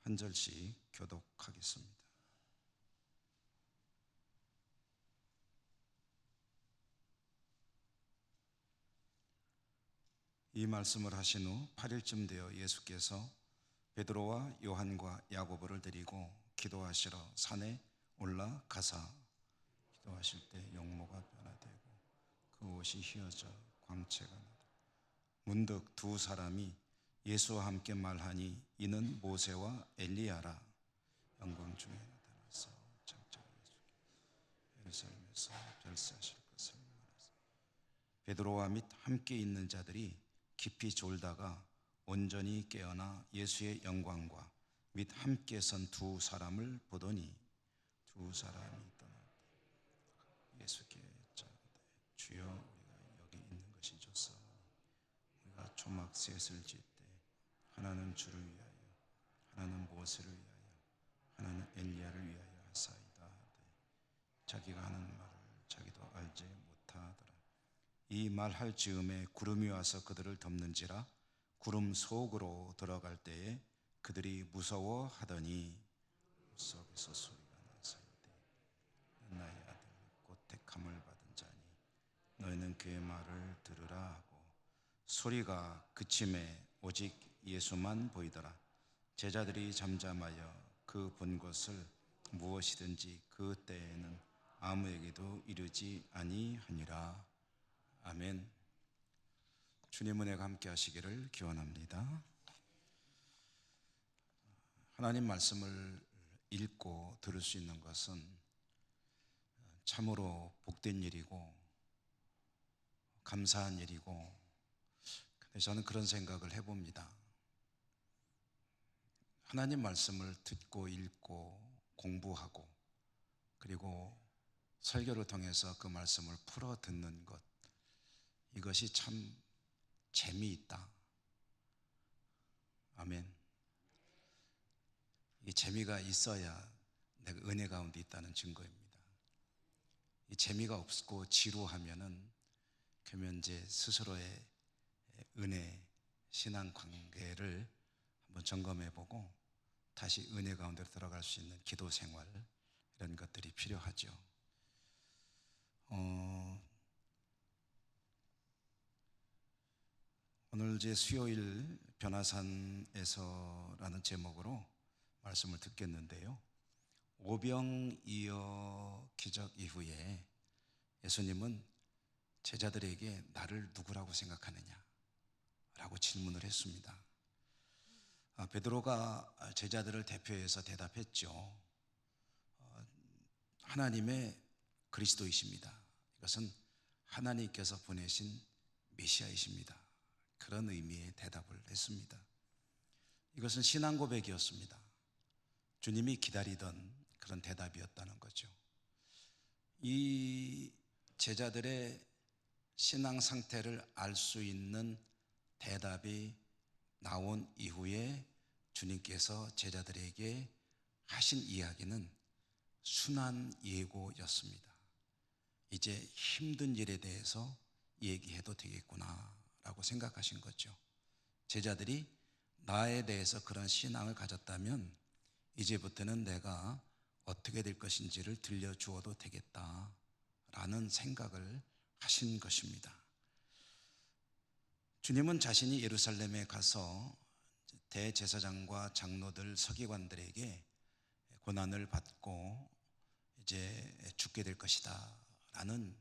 한 절씩 교독하겠습니다. 이 말씀을 하신 후 8일쯤 되어 예수께서 베드로와 요한과 야고보를 데리고 기도하시러 산에 올라가사 기도하실 때 용모가 변화되고 그 옷이 휘어져 광채가 나더라. 문득 두 사람이 예수와 함께 말하니 이는 모세와 엘리야라. 영광 중에 나타나서 장차 예루살렘에서 별세하실 것을 말하사 베드로와 및 함께 있는 자들이 깊이 졸다가 온전히 깨어나 예수의 영광과 및 함께 선 두 사람을 보더니 두 사람이 떠났다. 예수께 여짜오되 주여 우리가 여기 있는 것이 좋사오니 우리가 초막 셋을 짓되 하나는 주를 위하여 하나는 모세를 위하여 하나는 엘리야를 위하여 하사이다 하되 자기가 하는 말을 자기도 알지 못하더라. 이 말할 즈음에 구름이 와서 그들을 덮는지라 구름 속으로 들어갈 때에 그들이 무서워하더니 속에서 소리가 나사이되 나의 아들 곧 택함을 받은 자니 너희는 그의 말을 들으라 하고 소리가 그침에 오직 예수만 보이더라. 제자들이 잠잠하여 그 본 것을 무엇이든지 그 때에는 아무에게도 이르지 아니하니라. 아멘. 주님 은혜가 함께 하시기를 기원합니다. 하나님 말씀을 읽고 들을 수 있는 것은 참으로 복된 일이고 감사한 일이고, 근데 저는 그런 생각을 해봅니다. 하나님 말씀을 듣고 읽고 공부하고 그리고 설교를 통해서 그 말씀을 풀어 듣는 것, 이것이 참 재미있다. 아멘. 이 재미가 있어야 내가 은혜 가운데 있다는 증거입니다. 이 재미가 없고 지루하면은 그러면 이제 스스로의 은혜, 신앙 관계를 한번 점검해 보고 다시 은혜 가운데로 들어갈 수 있는 기도 생활, 이런 것들이 필요하죠. 오늘 이제 수요일 변화산에서라는 제목으로 말씀을 듣겠는데요. 오병이어 기적 이후에 예수님은 제자들에게 나를 누구라고 생각하느냐 라고 질문을 했습니다. 베드로가 제자들을 대표해서 대답했죠. 하나님의 그리스도이십니다. 이것은 하나님께서 보내신 메시아이십니다. 그런 의미의 대답을 했습니다. 이것은 신앙 고백이었습니다. 주님이 기다리던 그런 대답이었다는 거죠. 이 제자들의 신앙 상태를 알 수 있는 대답이 나온 이후에 주님께서 제자들에게 하신 이야기는 순한 예고였습니다. 이제 힘든 일에 대해서 얘기해도 되겠구나 라고 생각하신 거죠. 제자들이 나에 대해서 그런 신앙을 가졌다면 이제부터는 내가 어떻게 될 것인지를 들려주어도 되겠다라는 생각을 하신 것입니다. 주님은 자신이 예루살렘에 가서 대제사장과 장로들, 서기관들에게 고난을 받고 이제 죽게 될 것이다 라는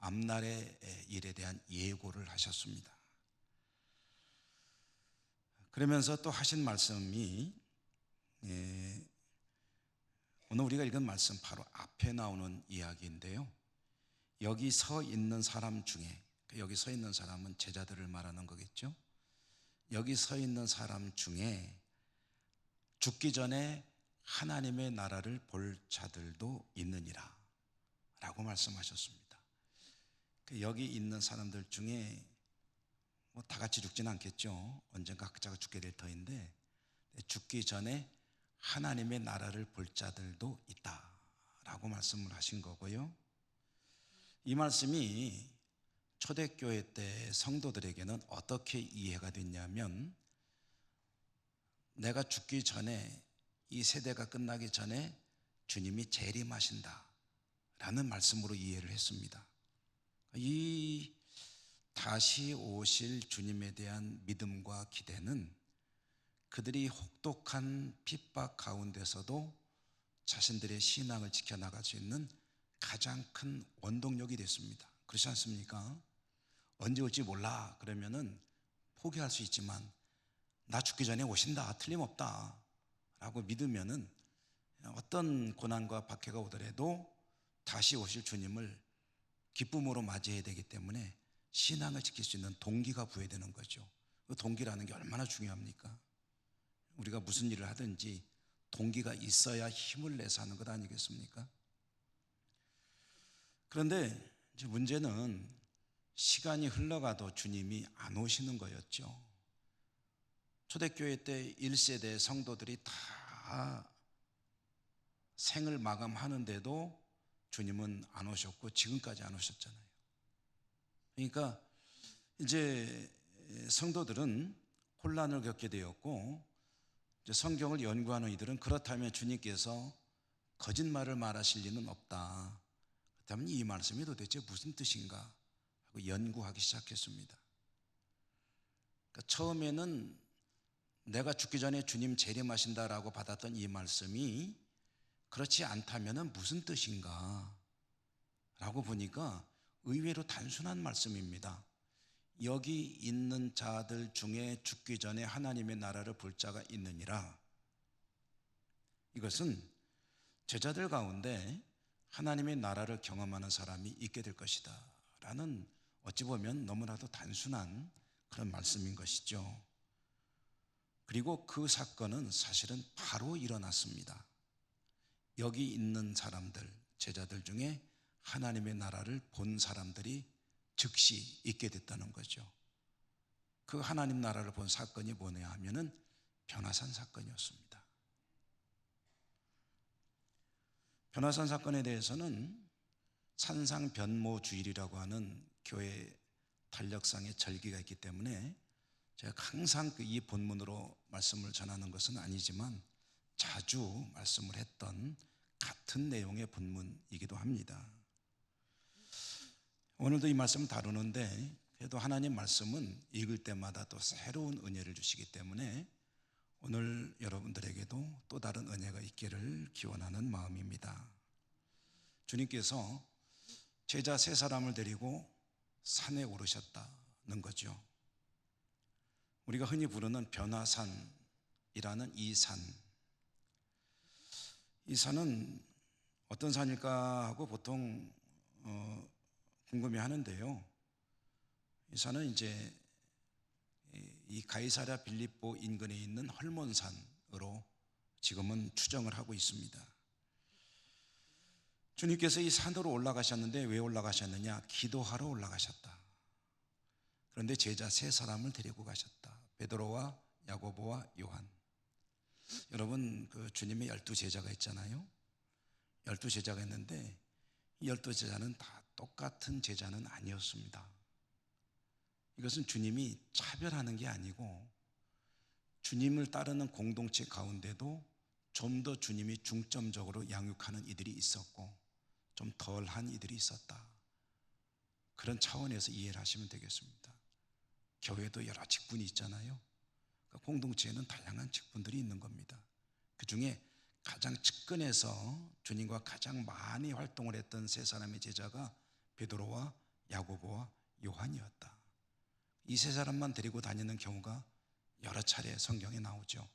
앞날의 일에 대한 예고를 하셨습니다. 그러면서 또 하신 말씀이 오늘 우리가 읽은 말씀 바로 앞에 나오는 이야기인데요. 여기 서 있는 사람 중에, 여기 서 있는 사람은 제자들을 말하는 거겠죠. 여기 서 있는 사람 중에 죽기 전에 하나님의 나라를 볼 자들도 있느니라 라고 말씀하셨습니다. 여기 있는 사람들 중에 뭐 다 같이 죽지는 않겠죠. 언젠가 각자가 죽게 될 터인데 죽기 전에 하나님의 나라를 볼 자들도 있다라고 말씀을 하신 거고요. 이 말씀이 초대교회 때 성도들에게는 어떻게 이해가 됐냐면, 내가 죽기 전에, 이 세대가 끝나기 전에 주님이 재림하신다 라는 말씀으로 이해를 했습니다. 이 다시 오실 주님에 대한 믿음과 기대는 그들이 혹독한 핍박 가운데서도 자신들의 신앙을 지켜나갈 수 있는 가장 큰 원동력이 됐습니다. 그렇지 않습니까? 언제 올지 몰라 그러면은 포기할 수 있지만 나 죽기 전에 오신다, 틀림없다 라고 믿으면은 어떤 고난과 박해가 오더라도 다시 오실 주님을 기쁨으로 맞이해야 되기 때문에 신앙을 지킬 수 있는 동기가 부여되는 거죠. 그 동기라는 게 얼마나 중요합니까? 우리가 무슨 일을 하든지 동기가 있어야 힘을 내서 하는 것 아니겠습니까? 그런데 이제 문제는 시간이 흘러가도 주님이 안 오시는 거였죠. 초대교회 때 1세대 성도들이 다 생을 마감하는데도 주님은 안 오셨고 지금까지 안 오셨잖아요. 그러니까 이제 성도들은 혼란을 겪게 되었고, 이제 성경을 연구하는 이들은 그렇다면 주님께서 거짓말을 말하실 리는 없다, 그렇다면 이 말씀이 도대체 무슨 뜻인가 하고 연구하기 시작했습니다. 그러니까 처음에는 내가 죽기 전에 주님 재림하신다라고 받았던 이 말씀이 그렇지 않다면 무슨 뜻인가 라고 보니까 의외로 단순한 말씀입니다. 여기 있는 자들 중에 죽기 전에 하나님의 나라를 볼 자가 있느니라. 이것은 제자들 가운데 하나님의 나라를 경험하는 사람이 있게 될 것이다 라는, 어찌 보면 너무나도 단순한 그런 말씀인 것이죠. 그리고 그 사건은 사실은 바로 일어났습니다. 여기 있는 사람들, 제자들 중에 하나님의 나라를 본 사람들이 즉시 있게 됐다는 거죠. 그 하나님 나라를 본 사건이 뭐냐 하면은 변화산 사건이었습니다. 변화산 사건에 대해서는 산상변모주일이라고 하는 교회 달력상의 절기가 있기 때문에 제가 항상 이 본문으로 말씀을 전하는 것은 아니지만 자주 말씀을 했던 같은 내용의 본문이기도 합니다. 오늘도 이 말씀을 다루는데 그래도 하나님 말씀은 읽을 때마다 또 새로운 은혜를 주시기 때문에 오늘 여러분들에게도 또 다른 은혜가 있기를 기원하는 마음입니다. 주님께서 제자 세 사람을 데리고 산에 오르셨다는 거죠. 우리가 흔히 부르는 변화산이라는 이 산, 이 산은 어떤 산일까 하고 보통 궁금해 하는데요. 이 산은 이제 이 가이사랴 빌립보 인근에 있는 헐몬산으로 지금은 추정을 하고 있습니다. 주님께서 이 산으로 올라가셨는데 왜 올라가셨느냐? 기도하러 올라가셨다. 그런데 제자 세 사람을 데리고 가셨다. 베드로와 야고보와 요한. 여러분, 그 주님의 12제자가 있잖아요. 12제자가 있는데 이 12제자는 다 똑같은 제자는 아니었습니다. 이것은 주님이 차별하는 게 아니고 주님을 따르는 공동체 가운데도 좀 더 주님이 중점적으로 양육하는 이들이 있었고 좀 덜한 이들이 있었다. 그런 차원에서 이해를 하시면 되겠습니다. 교회도 여러 직분이 있잖아요. 그러니까 공동체에는 다양한 직분들이 있는 겁니다. 그 중에 가장 측근에서 주님과 가장 많이 활동을 했던 세 사람의 제자가 베드로와 야고보와 요한이었다. 이 세 사람만 데리고 다니는 경우가 여러 차례 성경에 나오죠.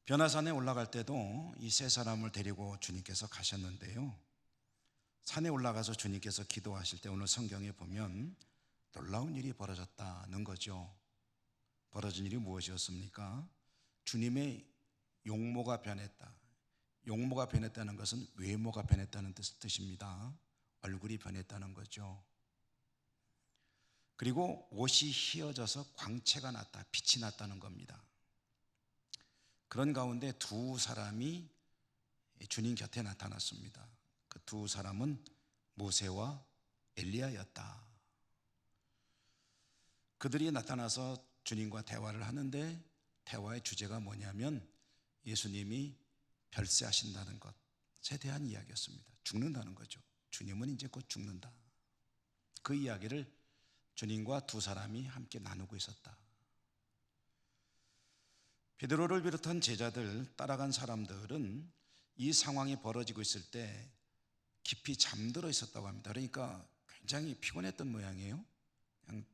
변화산에 올라갈 때도 이 세 사람을 데리고 주님께서 가셨는데요. 산에 올라가서 주님께서 기도하실 때 오늘 성경에 보면 놀라운 일이 벌어졌다는 거죠. 벌어진 일이 무엇이었습니까? 주님의 용모가 변했다. 용모가 변했다는 것은 외모가 변했다는 뜻입니다. 얼굴이 변했다는 거죠. 그리고 옷이 휘어져서 광채가 났다, 빛이 났다는 겁니다. 그런 가운데 두 사람이 주님 곁에 나타났습니다. 그 두 사람은 모세와 엘리야였다. 그 그들이 나타나서 주님과 대화를 하는데 대화의 주제가 뭐냐면 예수님이 별세하신다는 것에 대한 이야기였습니다. 죽는다는 거죠. 주님은 이제 곧 죽는다. 그 이야기를 주님과 두 사람이 함께 나누고 있었다. 베드로를 비롯한 제자들, 따라간 사람들은 이 상황이 벌어지고 있을 때 깊이 잠들어 있었다고 합니다. 그러니까 굉장히 피곤했던 모양이에요. 그냥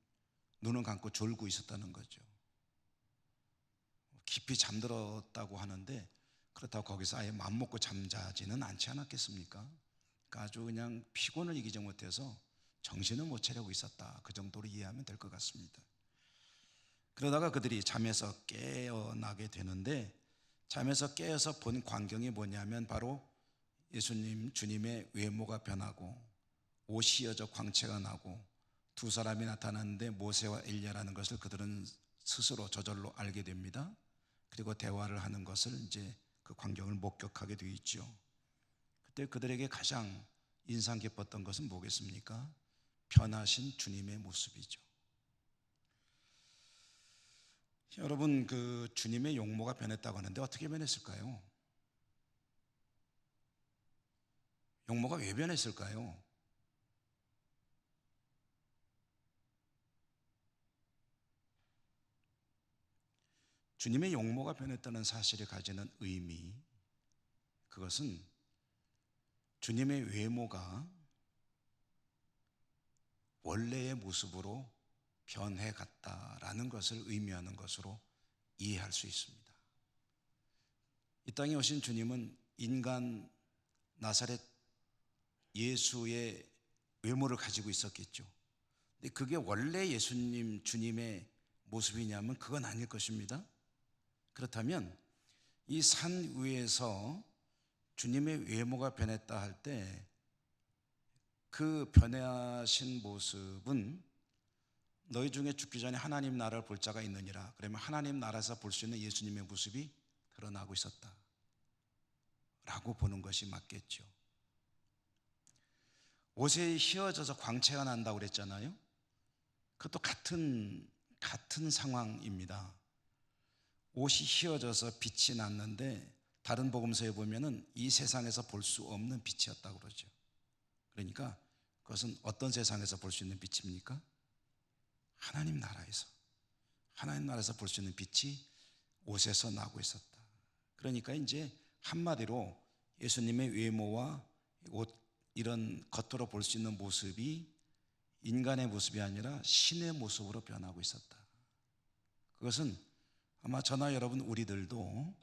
눈을 감고 졸고 있었다는 거죠. 깊이 잠들었다고 하는데 그렇다고 거기서 아예 맘먹고 잠자지는 않지 않았겠습니까? 그러니까 아주 그냥 피곤을 이기지 못해서 정신을 못 차리고 있었다. 그 정도로 이해하면 될 것 같습니다. 그러다가 그들이 잠에서 깨어나게 되는데 잠에서 깨어서 본 광경이 뭐냐면 바로 예수님, 주님의 외모가 변하고 옷이 휘어져 광채가 나고 두 사람이 나타났는데 모세와 엘리야라는 것을 그들은 스스로 저절로 알게 됩니다. 그리고 대화를 하는 것을 이제 그 광경을 목격하게 되어 있죠. 그때 그들에게 가장 인상 깊었던 것은 뭐겠습니까? 변하신 주님의 모습이죠. 여러분, 그 주님의 용모가 변했다고 하는데 어떻게 변했을까요? 용모가 왜 변했을까요? 주님의 용모가 변했다는 사실이 가지는 의미, 그것은 주님의 외모가 원래의 모습으로 변해갔다라는 것을 의미하는 것으로 이해할 수 있습니다. 이 땅에 오신 주님은 인간 나사렛 예수의 외모를 가지고 있었겠죠. 근데 그게 원래 예수님, 주님의 모습이냐면 그건 아닐 것입니다. 그렇다면 이 산 위에서 주님의 외모가 변했다 할 때 그 변하신 모습은 너희 중에 죽기 전에 하나님 나라를 볼 자가 있느니라. 그러면 하나님 나라에서 볼 수 있는 예수님의 모습이 드러나고 있었다 라고 보는 것이 맞겠죠. 옷에 휘어져서 광채가 난다고 그랬잖아요. 그것도 같은 상황입니다. 옷이 휘어져서 빛이 났는데 다른 복음서에 보면은 이 세상에서 볼 수 없는 빛이었다고 그러죠. 그러니까 그것은 어떤 세상에서 볼 수 있는 빛입니까? 하나님 나라에서 볼 수 있는 빛이 옷에서 나고 있었다. 그러니까 이제 한마디로 예수님의 외모와 옷, 이런 겉으로 볼 수 있는 모습이 인간의 모습이 아니라 신의 모습으로 변하고 있었다. 그것은 아마 저나 여러분 우리들도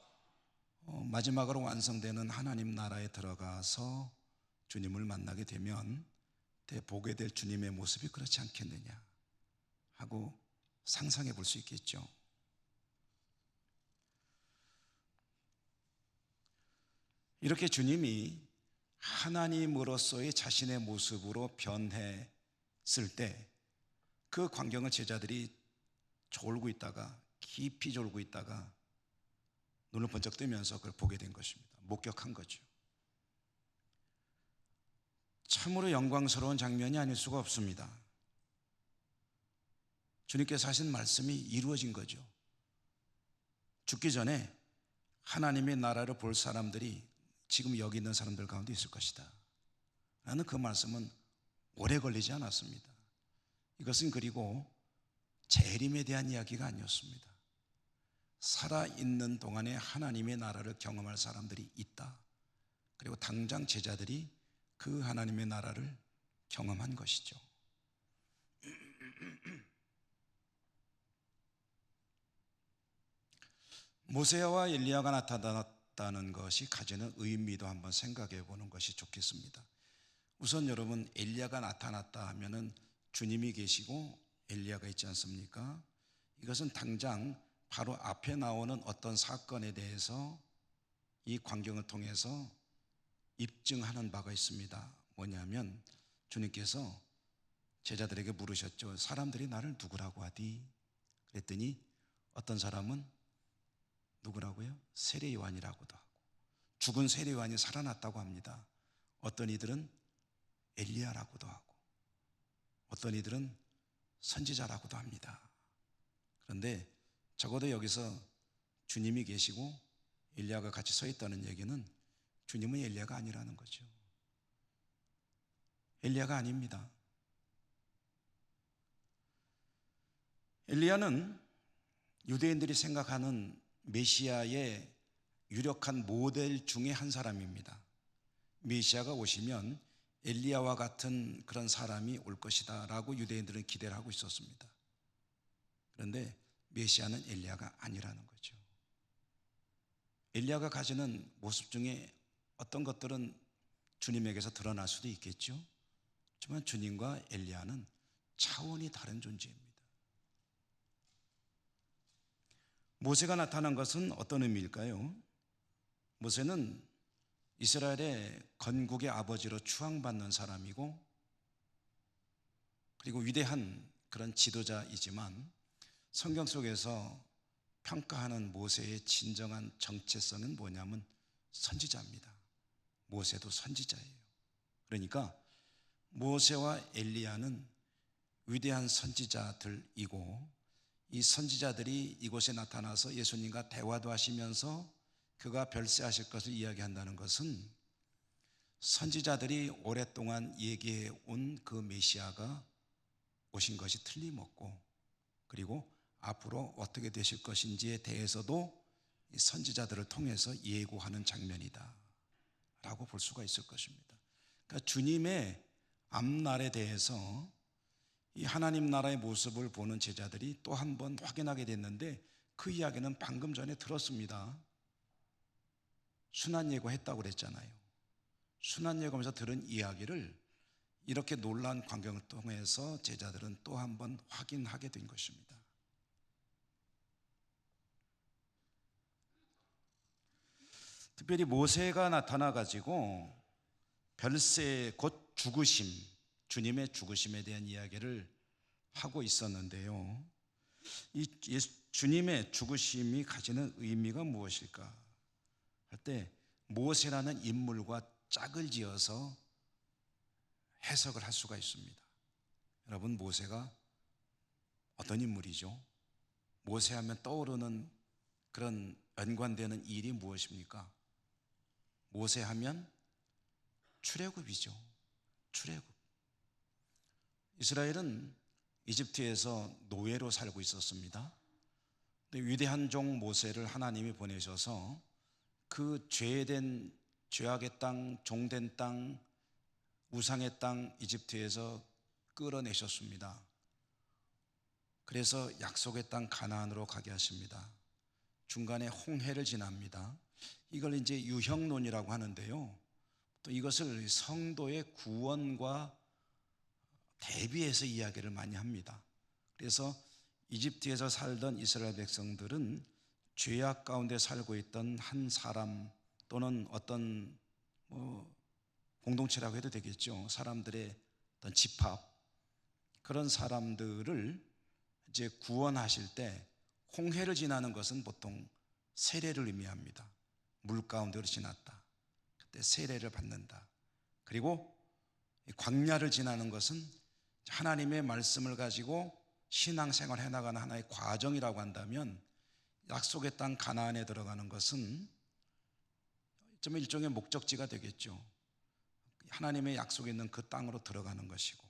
마지막으로 완성되는 하나님 나라에 들어가서 주님을 만나게 되면 보게 될 주님의 모습이 그렇지 않겠느냐 하고 상상해 볼 수 있겠죠. 이렇게 주님이 하나님으로서의 자신의 모습으로 변했을 때 그 광경을 제자들이 졸고 있다가 깊이 졸고 있다가 눈을 번쩍 뜨면서 그걸 보게 된 것입니다. 목격한 거죠. 참으로 영광스러운 장면이 아닐 수가 없습니다. 주님께서 하신 말씀이 이루어진 거죠. 죽기 전에 하나님의 나라를 볼 사람들이 지금 여기 있는 사람들 가운데 있을 것이다 라는 그 말씀은 오래 걸리지 않았습니다. 이것은 그리고 재림에 대한 이야기가 아니었습니다. 살아있는 동안에 하나님의 나라를 경험할 사람들이 있다. 그리고 당장 제자들이 그 하나님의 나라를 경험한 것이죠. 모세와 엘리야가 나타났다는 것이 가지는 의미도 한번 생각해 보는 것이 좋겠습니다. 우선 여러분, 엘리야가 나타났다 하면은 주님이 계시고 엘리야가 있지 않습니까? 이것은 당장 바로 앞에 나오는 어떤 사건에 대해서 이 광경을 통해서 입증하는 바가 있습니다. 뭐냐면 주님께서 제자들에게 물으셨죠. 사람들이 나를 누구라고 하디? 그랬더니 어떤 사람은 누구라고요? 세례 요한이라고도 하고 죽은 세례 요한이 살아났다고 합니다. 어떤 이들은 엘리야라고도 하고 어떤 이들은 선지자라고도 합니다. 그런데 적어도 여기서 주님이 계시고 엘리야가 같이 서 있다는 얘기는 주님은 엘리야가 아니라는 거죠. 엘리야가 아닙니다. 엘리야는 유대인들이 생각하는 메시아의 유력한 모델 중에 한 사람입니다. 메시아가 오시면 엘리야와 같은 그런 사람이 올 것이다 라고 유대인들은 기대를 하고 있었습니다. 그런데 메시아는 엘리야가 아니라는 거죠. 엘리야가 가지는 모습 중에 어떤 것들은 주님에게서 드러날 수도 있겠죠. 하지만 주님과 엘리야는 차원이 다른 존재입니다. 모세가 나타난 것은 어떤 의미일까요? 모세는 이스라엘의 건국의 아버지로 추앙받는 사람이고, 그리고 위대한 그런 지도자이지만 성경 속에서 평가하는 모세의 진정한 정체성은 뭐냐면 선지자입니다. 모세도 선지자예요. 그러니까 모세와 엘리야는 위대한 선지자들이고, 이 선지자들이 이곳에 나타나서 예수님과 대화도 하시면서 그가 별세하실 것을 이야기한다는 것은 선지자들이 오랫동안 얘기해 온 그 메시아가 오신 것이 틀림없고, 그리고 앞으로 어떻게 되실 것인지에 대해서도 이 선지자들을 통해서 예고하는 장면이다 라고 볼 수가 있을 것입니다. 그러니까 주님의 앞날에 대해서 이 하나님 나라의 모습을 보는 제자들이 또 한 번 확인하게 됐는데, 그 이야기는 방금 전에 들었습니다. 순환예고했다고 그랬잖아요. 순환예고하면서 들은 이야기를 이렇게 놀라운 광경을 통해서 제자들은 또 한 번 확인하게 된 것입니다. 특별히 모세가 나타나 가지고 별세 곧 죽으심, 주님의 죽으심에 대한 이야기를 하고 있었는데요. 이 주님의 죽으심이 가지는 의미가 무엇일까 할 때 모세라는 인물과 짝을 지어서 해석을 할 수가 있습니다. 여러분, 모세가 어떤 인물이죠? 모세하면 떠오르는 그런 연관되는 일이 무엇입니까? 모세하면 출애굽이죠. 출애굽. 이스라엘은 이집트에서 노예로 살고 있었습니다. 근데 위대한 종 모세를 하나님이 보내셔서 그 죄된 죄악의 땅, 종된 땅, 우상의 땅 이집트에서 끌어내셨습니다. 그래서 약속의 땅 가나안으로 가게 하십니다. 중간에 홍해를 지납니다. 이걸 이제 유형론이라고 하는데요, 또 이것을 성도의 구원과 대비해서 이야기를 많이 합니다. 그래서 이집트에서 살던 이스라엘 백성들은 죄악 가운데 살고 있던 한 사람 또는 어떤 공동체라고 해도 되겠죠. 사람들의 어떤 집합, 그런 사람들을 이제 구원하실 때 홍해를 지나는 것은 보통 세례를 의미합니다. 물 가운데로 지났다. 그때 세례를 받는다. 그리고 광야를 지나는 것은 하나님의 말씀을 가지고 신앙생활을 해나가는 하나의 과정이라고 한다면, 약속의 땅 가나안에 들어가는 것은 좀 일종의 목적지가 되겠죠. 하나님의 약속에 있는 그 땅으로 들어가는 것이고,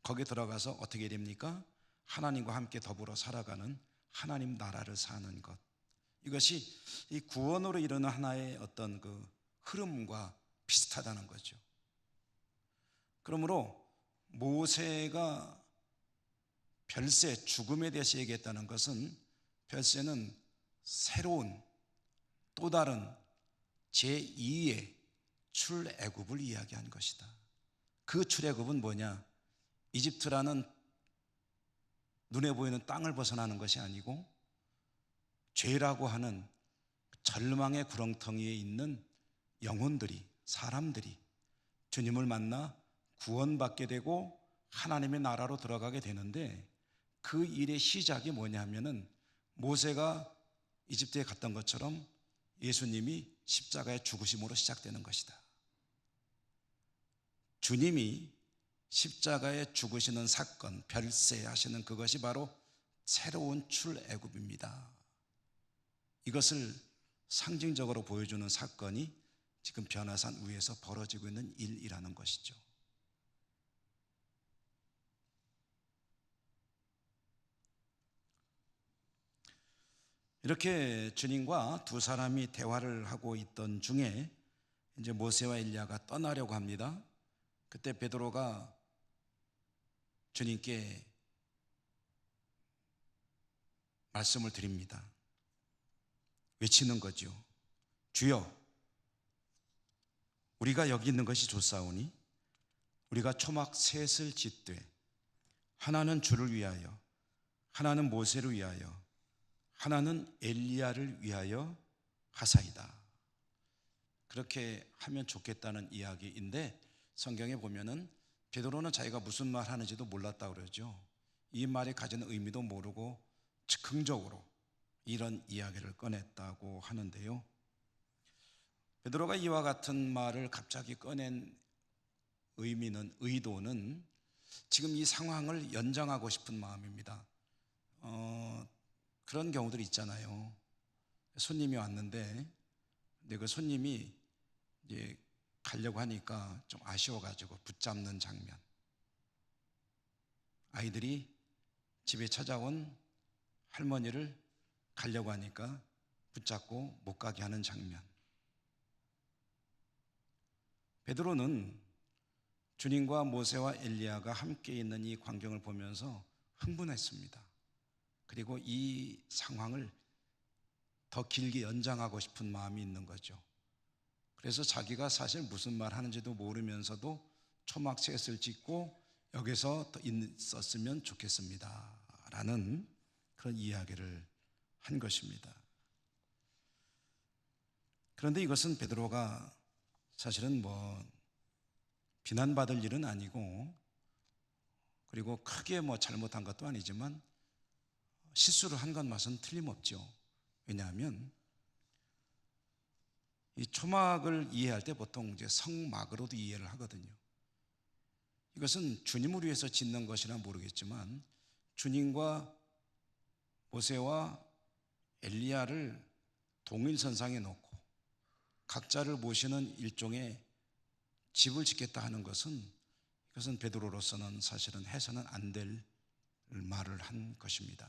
거기에 들어가서 어떻게 됩니까? 하나님과 함께 더불어 살아가는 하나님 나라를 사는 것. 이것이 이 구원으로 이르는 하나의 어떤 그 흐름과 비슷하다는 거죠. 그러므로 모세가 별세, 죽음에 대해서 얘기했다는 것은, 별세는 새로운 또 다른 제2의 출애굽을 이야기한 것이다. 그 출애굽은 뭐냐? 이집트라는 눈에 보이는 땅을 벗어나는 것이 아니고 죄라고 하는 절망의 구렁텅이에 있는 영혼들이, 사람들이 주님을 만나 구원받게 되고 하나님의 나라로 들어가게 되는데, 그 일의 시작이 뭐냐면은 모세가 이집트에 갔던 것처럼 예수님이 십자가의 죽으심으로 시작되는 것이다. 주님이 십자가에 죽으시는 사건, 별세하시는 그것이 바로 새로운 출애굽입니다. 이것을 상징적으로 보여주는 사건이 지금 변화산 위에서 벌어지고 있는 일이라는 것이죠. 이렇게 주님과 두 사람이 대화를 하고 있던 중에 이제 모세와 엘리야가 떠나려고 합니다. 그때 베드로가 주님께 말씀을 드립니다. 외치는 거죠. 주여, 우리가 여기 있는 것이 좋사오니 우리가 초막 셋을 짓되 하나는 주를 위하여, 하나는 모세를 위하여, 하나는 엘리야를 위하여 하사이다. 그렇게 하면 좋겠다는 이야기인데, 성경에 보면은 베드로는 자기가 무슨 말 하는지도 몰랐다고 그러죠. 이 말이 가지는 의미도 모르고 즉흥적으로 이런 이야기를 꺼냈다고 하는데요. 베드로가 이와 같은 말을 갑자기 꺼낸 의도는 지금 이 상황을 연장하고 싶은 마음입니다. 그런 경우들이 있잖아요. 손님이 왔는데, 근데 그 손님이 이제 가려고 하니까 좀 아쉬워가지고 붙잡는 장면. 아이들이 집에 찾아온 할머니를 가려고 하니까 붙잡고 못 가게 하는 장면. 베드로는 주님과 모세와 엘리야가 함께 있는 이 광경을 보면서 흥분했습니다. 그리고 이 상황을 더 길게 연장하고 싶은 마음이 있는 거죠. 그래서 자기가 사실 무슨 말 하는지도 모르면서도 초막셋을 짓고 여기서 더 있었으면 좋겠습니다 라는 그런 이야기를 한 것입니다. 그런데 이것은 베드로가 사실은 비난받을 일은 아니고, 그리고 크게 잘못한 것도 아니지만 실수를 한 것만은 틀림없죠. 왜냐하면 이 초막을 이해할 때 보통 이제 성막으로도 이해를 하거든요. 이것은 주님을 위해서 짓는 것이라 모르겠지만 주님과 모세와 엘리야를 동일선상에 놓고 각자를 모시는 일종의 집을 짓겠다 하는 것은, 이것은 베드로로서는 사실은 해서는 안 될 말을 한 것입니다.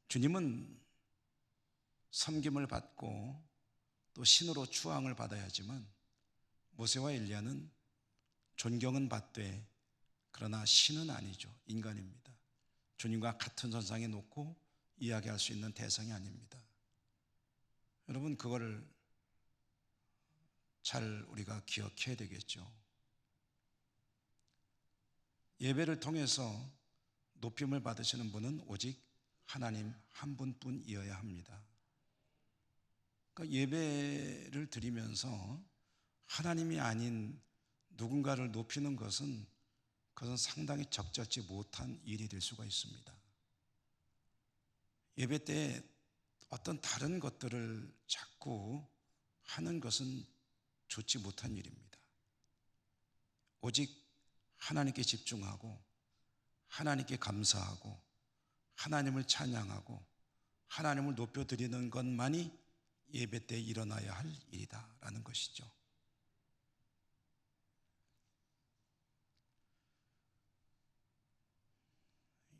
주님은 섬김을 받고 또 신으로 추앙을 받아야지만 모세와 엘리야는 존경은 받되 그러나 신은 아니죠. 인간입니다. 주님과 같은 선상에 놓고 이야기할 수 있는 대상이 아닙니다. 여러분, 그거를 잘 우리가 기억해야 되겠죠. 예배를 통해서 높임을 받으시는 분은 오직 하나님 한 분뿐이어야 합니다. 그러니까 예배를 드리면서 하나님이 아닌 누군가를 높이는 것은 그것은 상당히 적절치 못한 일이 될 수가 있습니다. 예배 때 어떤 다른 것들을 자꾸 하는 것은 좋지 못한 일입니다. 오직 하나님께 집중하고 하나님께 감사하고 하나님을 찬양하고 하나님을 높여드리는 것만이 예배 때 일어나야 할 일이다라는 것이죠.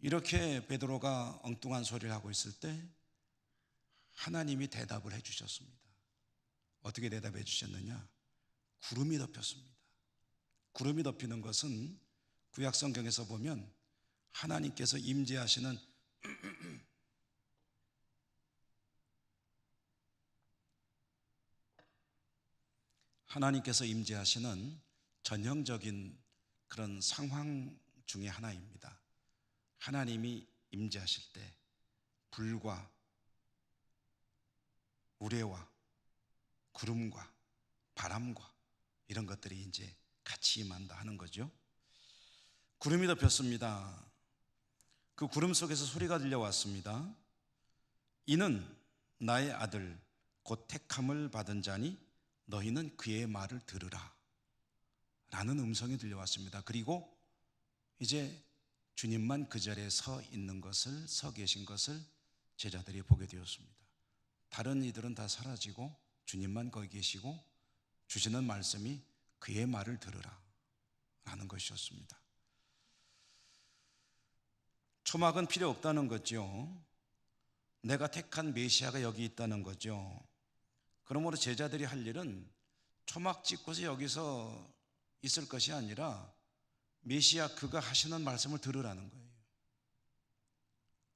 이렇게 베드로가 엉뚱한 소리를 하고 있을 때 하나님이 대답을 해주셨습니다. 어떻게 대답해 주셨느냐? 구름이 덮였습니다. 구름이 덮이는 것은 구약 성경에서 보면 하나님께서 임재하시는 전형적인 그런 상황 중에 하나입니다. 하나님이 임재하실 때 불과 우레와 구름과 바람과 이런 것들이 이제 같이 임한다 하는 거죠. 구름이 덮였습니다. 그 구름 속에서 소리가 들려왔습니다. 이는 나의 아들 곧 택함을 받은 자니 너희는 그의 말을 들으라 라는 음성이 들려왔습니다. 그리고 이제 주님만 그 자리에 서 계신 것을 제자들이 보게 되었습니다. 다른 이들은 다 사라지고 주님만 거기 계시고 주시는 말씀이 그의 말을 들으라 라는 것이었습니다. 초막은 필요 없다는 거죠. 내가 택한 메시아가 여기 있다는 거죠. 그러므로 제자들이 할 일은 초막 찍고서 여기서 있을 것이 아니라 메시아 그가 하시는 말씀을 들으라는 거예요.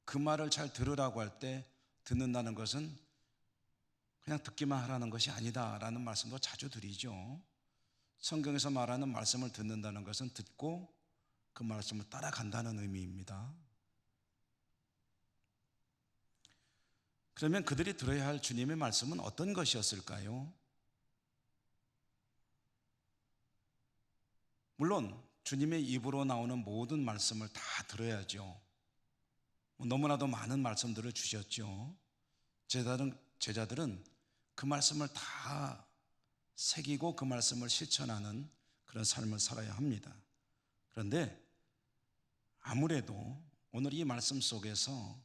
그 말을 잘 들으라고 할 때 듣는다는 것은 그냥 듣기만 하라는 것이 아니다라는 말씀도 자주 드리죠. 성경에서 말하는 말씀을 듣는다는 것은 듣고 그 말씀을 따라간다는 의미입니다. 그러면 그들이 들어야 할 주님의 말씀은 어떤 것이었을까요? 물론 주님의 입으로 나오는 모든 말씀을 다 들어야죠. 너무나도 많은 말씀들을 주셨죠. 제자들은 그 말씀을 다 새기고 그 말씀을 실천하는 그런 삶을 살아야 합니다. 그런데 아무래도 오늘 이 말씀 속에서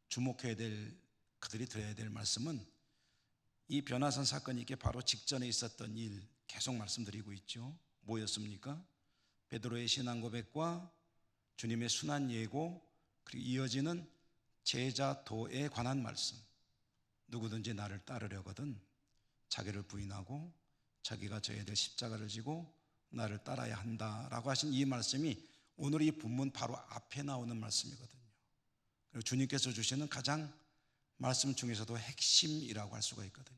주목해야 될, 그들이 들어야 될 말씀은 이 변화산 사건이 있기 바로 직전에 있었던 일 계속 말씀드리고 있죠. 뭐였습니까? 베드로의 신앙 고백과 주님의 순환 예고, 그리고 이어지는 제자도에 관한 말씀. 누구든지 나를 따르려거든 자기를 부인하고 자기가 져야 될 십자가를 지고 나를 따라야 한다라고 하신 이 말씀이 오늘 이 본문 바로 앞에 나오는 말씀이거든요. 그리고 주님께서 주시는 가장 말씀 중에서도 핵심이라고 할 수가 있거든요.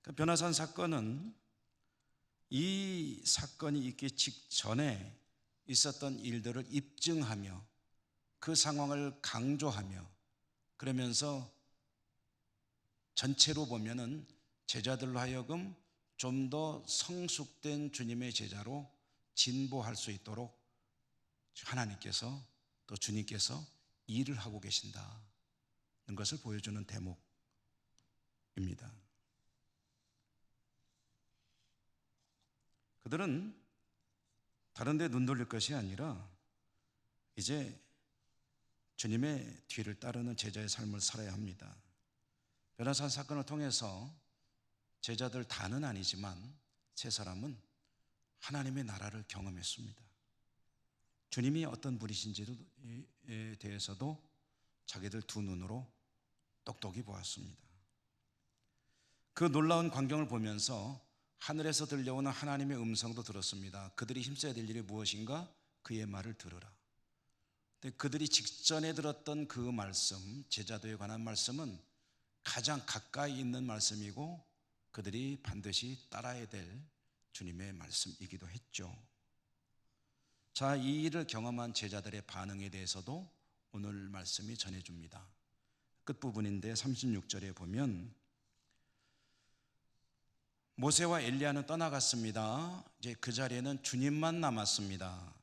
그 변화산 사건은 이 사건이 있기 직전에 있었던 일들을 입증하며 그 상황을 강조하며 그러면서 전체로 보면은 제자들로 하여금 좀 더 성숙된 주님의 제자로 진보할 수 있도록 하나님께서 또 주님께서 일을 하고 계신다는 것을 보여주는 대목입니다. 그들은 다른 데 눈 돌릴 것이 아니라 이제 주님의 뒤를 따르는 제자의 삶을 살아야 합니다. 변화산 사건을 통해서 제자들 다는 아니지만 세 사람은 하나님의 나라를 경험했습니다. 주님이 어떤 분이신지에 대해서도 자기들 두 눈으로 똑똑히 보았습니다. 그 놀라운 광경을 보면서 하늘에서 들려오는 하나님의 음성도 들었습니다. 그들이 힘써야 될 일이 무엇인가? 그의 말을 들으라. 근데 그들이 직전에 들었던 그 말씀, 제자도에 관한 말씀은 가장 가까이 있는 말씀이고 그들이 반드시 따라야 될 주님의 말씀이기도 했죠. 자, 이 일을 경험한 제자들의 반응에 대해서도 오늘 말씀이 전해줍니다. 끝부분인데 36절에 보면 모세와 엘리야는 떠나갔습니다. 이제 그 자리에는 주님만 남았습니다.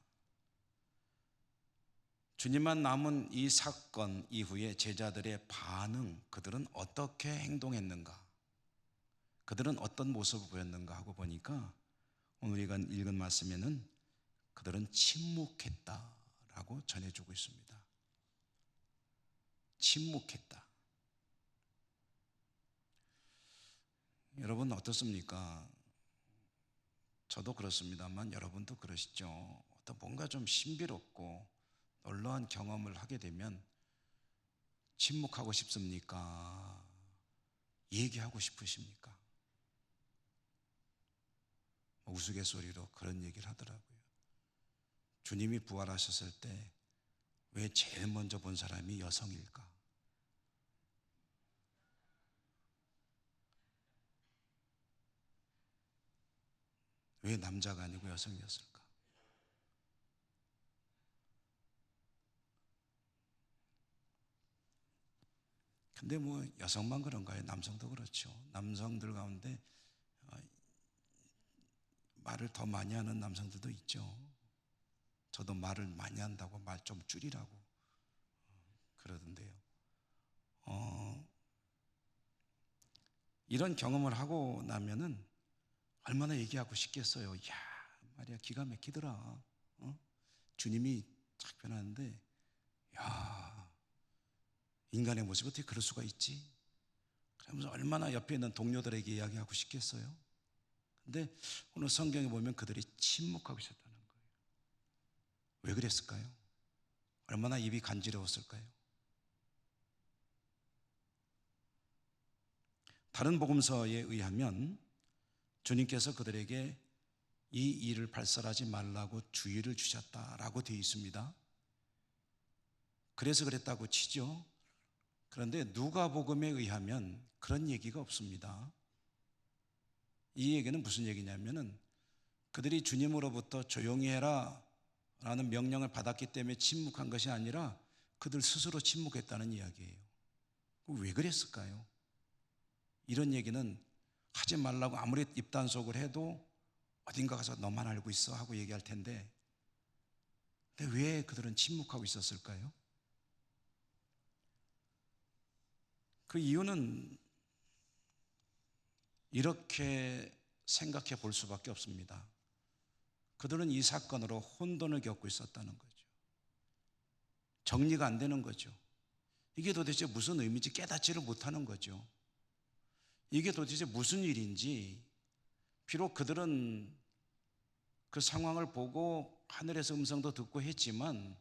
주님만 남은 이 사건 이후에 제자들의 반응, 그들은 어떻게 행동했는가? 그들은 어떤 모습을 보였는가 하고 보니까 오늘 읽은 말씀에는 그들은 침묵했다라고 전해주고 있습니다. 침묵했다. 여러분 어떻습니까? 저도 그렇습니다만 여러분도 그러시죠. 어떤 뭔가 좀 신비롭고 놀라운 경험을 하게 되면 침묵하고 싶습니까? 얘기하고 싶으십니까? 우스갯소리로 그런 얘기를 하더라고요. 주님이 부활하셨을 때 왜 제일 먼저 본 사람이 여성일까? 왜 남자가 아니고 여성이었을까? 근데 뭐 여성만 그런가요? 남성도 그렇죠. 남성들 가운데 말을 더 많이 하는 남성들도 있죠. 저도 말을 많이 한다고 말 좀 줄이라고 그러던데요. 이런 경험을 하고 나면은 얼마나 얘기하고 싶겠어요. 야, 말이야 기가 막히더라. 주님이 딱 변하는데, 야, 인간의 모습이 어떻게 그럴 수가 있지? 그러면서 얼마나 옆에 있는 동료들에게 이야기하고 싶겠어요? 근데 오늘 성경에 보면 그들이 침묵하고 있었다는 거예요. 왜 그랬을까요? 얼마나 입이 간지러웠을까요? 다른 복음서에 의하면 주님께서 그들에게 이 일을 발설하지 말라고 주의를 주셨다라고 되어 있습니다. 그래서 그랬다고 치죠. 그런데 누가복음에 의하면 그런 얘기가 없습니다. 이 얘기는 무슨 얘기냐면은 그들이 주님으로부터 조용히 해라 라는 명령을 받았기 때문에 침묵한 것이 아니라 그들 스스로 침묵했다는 이야기예요. 왜 그랬을까요? 이런 얘기는 하지 말라고 아무리 입단속을 해도 어딘가 가서 너만 알고 있어 하고 얘기할 텐데, 근데 왜 그들은 침묵하고 있었을까요? 그 이유는 이렇게 생각해 볼 수밖에 없습니다. 그들은 이 사건으로 혼돈을 겪고 있었다는 거죠. 정리가 안 되는 거죠. 이게 도대체 무슨 의미인지 깨닫지를 못하는 거죠. 이게 도대체 무슨 일인지, 비록 그들은 그 상황을 보고 하늘에서 음성도 듣고 했지만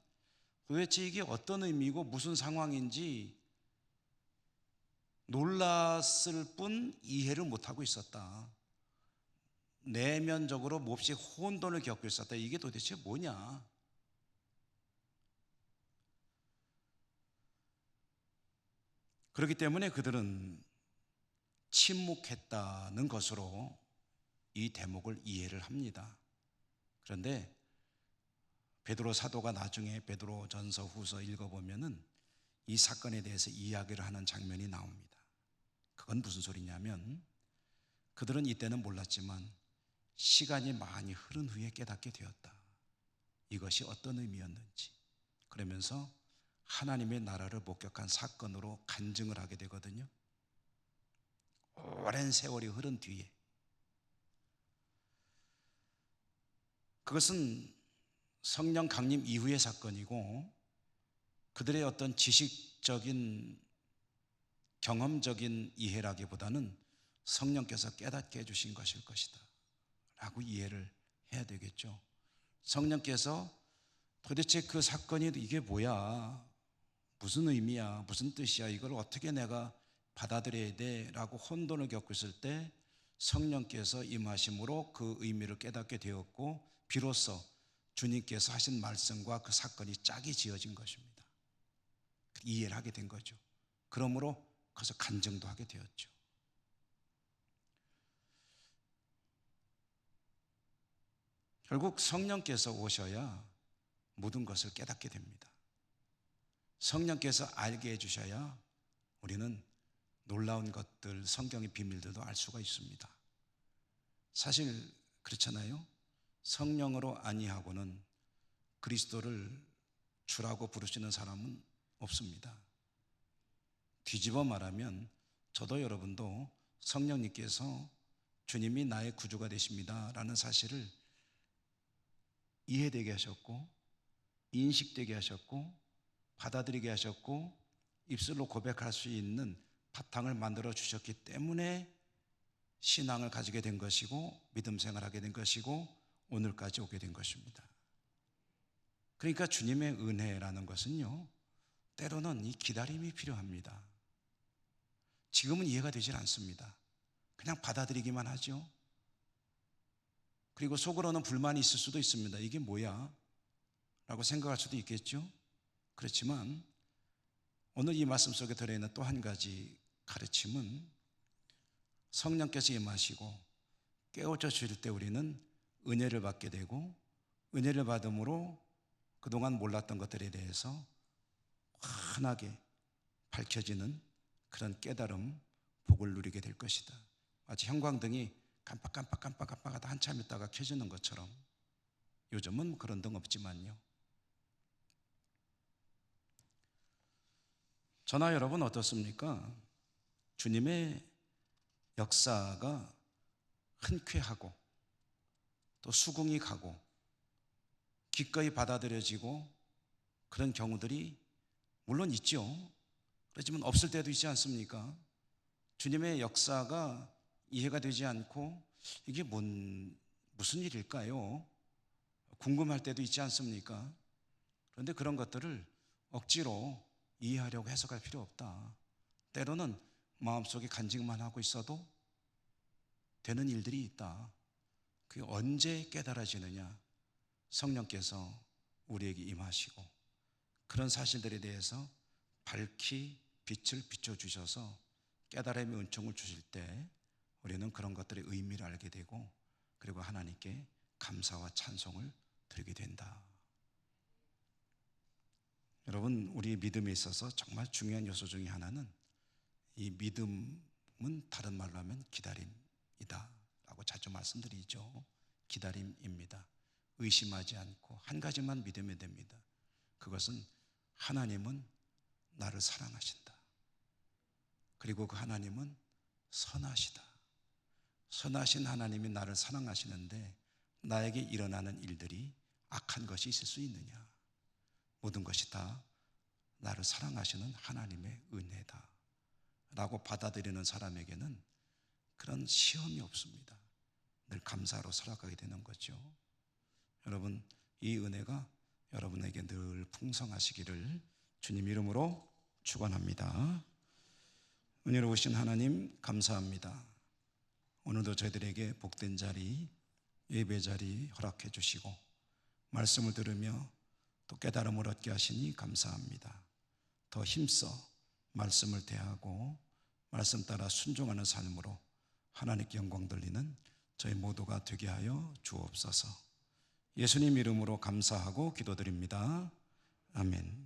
도대체 이게 어떤 의미고 무슨 상황인지 놀랐을 뿐 이해를 못하고 있었다. 내면적으로 몹시 혼돈을 겪고 있었다. 이게 도대체 뭐냐? 그렇기 때문에 그들은 침묵했다는 것으로 이 대목을 이해를 합니다. 그런데 베드로 사도가 나중에 베드로 전서 후서 읽어보면은 이 사건에 대해서 이야기를 하는 장면이 나옵니다. 그건 무슨 소리냐면 그들은 이때는 몰랐지만 시간이 많이 흐른 후에 깨닫게 되었다. 이것이 어떤 의미였는지. 그러면서 하나님의 나라를 목격한 사건으로 간증을 하게 되거든요. 오랜 세월이 흐른 뒤에. 그것은 성령 강림 이후의 사건이고 그들의 어떤 지식적인 경험적인 이해라기보다는 성령께서 깨닫게 해주신 것일 것이다 라고 이해를 해야 되겠죠. 성령께서 도대체 그 사건이 이게 뭐야, 무슨 의미야, 무슨 뜻이야, 이걸 어떻게 내가 받아들여야 돼 라고 혼돈을 겪고 있을 때 성령께서 임하심으로 그 의미를 깨닫게 되었고 비로소 주님께서 하신 말씀과 그 사건이 짝이 지어진 것입니다. 이해를 하게 된 거죠. 그러므로 그래서 간증도 하게 되었죠. 결국 성령께서 오셔야 모든 것을 깨닫게 됩니다. 성령께서 알게 해주셔야 우리는 놀라운 것들, 성경의 비밀들도 알 수가 있습니다. 사실 그렇잖아요. 성령으로 아니하고는 그리스도를 주라고 부르시는 사람은 없습니다. 뒤집어 말하면 저도 여러분도 성령님께서 주님이 나의 구주가 되십니다 라는 사실을 이해되게 하셨고 인식되게 하셨고 받아들이게 하셨고 입술로 고백할 수 있는 바탕을 만들어 주셨기 때문에 신앙을 가지게 된 것이고 믿음 생활하게 된 것이고 오늘까지 오게 된 것입니다. 그러니까 주님의 은혜라는 것은요, 때로는 이 기다림이 필요합니다. 지금은 이해가 되질 않습니다. 그냥 받아들이기만 하죠. 그리고 속으로는 불만이 있을 수도 있습니다. 이게 뭐야? 라고 생각할 수도 있겠죠. 그렇지만 오늘 이 말씀 속에 들어있는 또 한 가지 가르침은 성령께서 임하시고 깨우쳐 주실 때 우리는 은혜를 받게 되고 은혜를 받음으로 그동안 몰랐던 것들에 대해서 환하게 밝혀지는 그런 깨달음, 복을 누리게 될 것이다. 마치 형광등이 깜빡깜빡하다 한참 있다가 켜지는 것처럼 요즘은 그런 등 없지만요. 저나 여러분 어떻습니까? 주님의 역사가 흔쾌하고 또 수긍이 가고 기꺼이 받아들여지고 그런 경우들이 물론 있죠. 그렇지만 없을 때도 있지 않습니까? 주님의 역사가 이해가 되지 않고 이게 무슨 일일까요? 궁금할 때도 있지 않습니까? 그런데 그런 것들을 억지로 이해하려고 해석할 필요 없다. 때로는 마음속에 간직만 하고 있어도 되는 일들이 있다. 그게 언제 깨달아지느냐? 성령께서 우리에게 임하시고 그런 사실들에 대해서 밝히 빛을 비춰주셔서 깨달음의 은총을 주실 때 우리는 그런 것들의 의미를 알게 되고 그리고 하나님께 감사와 찬송을 드리게 된다. 여러분, 우리 믿음에 있어서 정말 중요한 요소 중에 하나는 이 믿음은 다른 말로 하면 기다림이다 라고 자주 말씀드리죠. 기다림입니다. 의심하지 않고 한 가지만 믿으면 됩니다. 그것은 하나님은 나를 사랑하신다. 그리고 그 하나님은 선하시다. 선하신 하나님이 나를 사랑하시는데 나에게 일어나는 일들이 악한 것이 있을 수 있느냐? 모든 것이 다 나를 사랑하시는 하나님의 은혜다 라고 받아들이는 사람에게는 그런 시험이 없습니다. 늘 감사로 살아가게 되는 거죠. 여러분, 이 은혜가 여러분에게 늘 풍성하시기를 주님 이름으로 축원합니다. 은혜로우신 하나님 감사합니다. 오늘도 저희들에게 복된 자리, 예배 자리 허락해 주시고 말씀을 들으며 또 깨달음을 얻게 하시니 감사합니다. 더 힘써 말씀을 대하고 말씀 따라 순종하는 삶으로 하나님께 영광 돌리는 저희 모두가 되게 하여 주옵소서. 예수님 이름으로 감사하고 기도드립니다. 아멘.